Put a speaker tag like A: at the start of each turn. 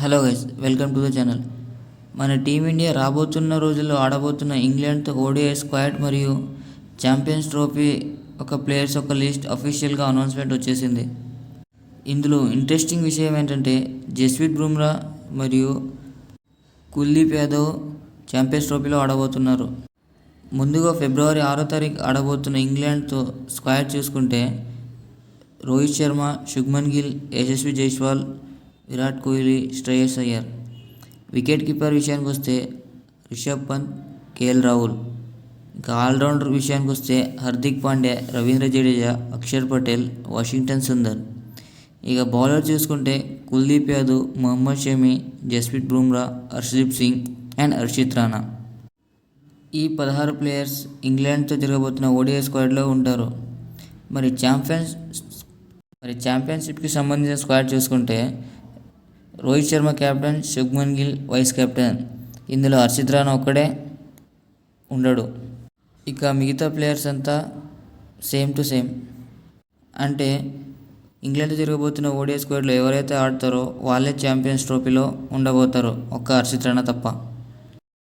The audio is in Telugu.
A: Hello guys, welcome to the channel. మన టీమిండియా రాబోతున్న రోజుల్లో ఆడబోతున్న ఇంగ్లాండ్తో ఓడిఐ స్క్వాడ్ మరియు ఛాంపియన్స్ ట్రోఫీ ప్లేయర్స్ లిస్ట్ అఫీషియల్గా అనౌన్స్మెంట్ వచ్చేసింది. ఇందులో ఇంట్రెస్టింగ్ విషయం ఏంటంటే జస్ప్రీత్ బుమ్రా మరియు కుల్దీప్ యాదవ్ ఛాంపియన్స్ ట్రోఫీలో ఆడబోతున్నారు. ముందుగా ఫిబ్రవరి 6వ తారీఖు ఆడబోతున్న ఇంగ్లాండ్తో స్క్వాడ్ చూసుకుంటే రోహిత్ శర్మ, శుభ్మన్ గిల్, యశస్వి జైస్వాల్, విరాట్ కోహ్లీ, శ్రేయస్ అయ్యర్. వికెట్ కీపర్ విషయానికి వస్తే రిషబ్ పంత్, కేఎల్ రాహుల్. ఇంకా ఆల్రౌండర్ విషయానికి వస్తే హార్దిక్ పాండ్యా, రవీంద్ర జడేజా, అక్షర్ పటేల్, వాషింగ్టన్ సుందర్. ఇక బౌలర్ చూసుకుంటే కుల్దీప్ యాదవ్, మొహమ్మద్ షమి, జస్ప్రీత్ బుమ్రా, హర్షదీప్ సింగ్ అండ్ హర్షిత్ రాణా. ఈ 16 ప్లేయర్స్ ఇంగ్లాండ్తో జరగబోతున్న ఓడిఐ స్క్వాడ్లో ఉంటారు. మరి ఛాంపియన్షిప్కి సంబంధించిన స్క్వాడ్ చూసుకుంటే Rohit Sharma captain, Shubman Gill vice captain. ఇందులో హర్షిత్ రాణా ఒక్కడే ఉండడు. ఇక మిగతా ప్లేయర్స్ అంతా సేమ్ టు సేమ్. అంటే ఇంగ్లాండ్తో జరగబోతున్న ఓడిఐ స్క్వాడ్లో ఎవరైతే ఆడతారో వాళ్ళే ఛాంపియన్స్ ట్రోఫీలో ఉండబోతారు, ఒక్క హర్షిత్ రాణా తప్ప.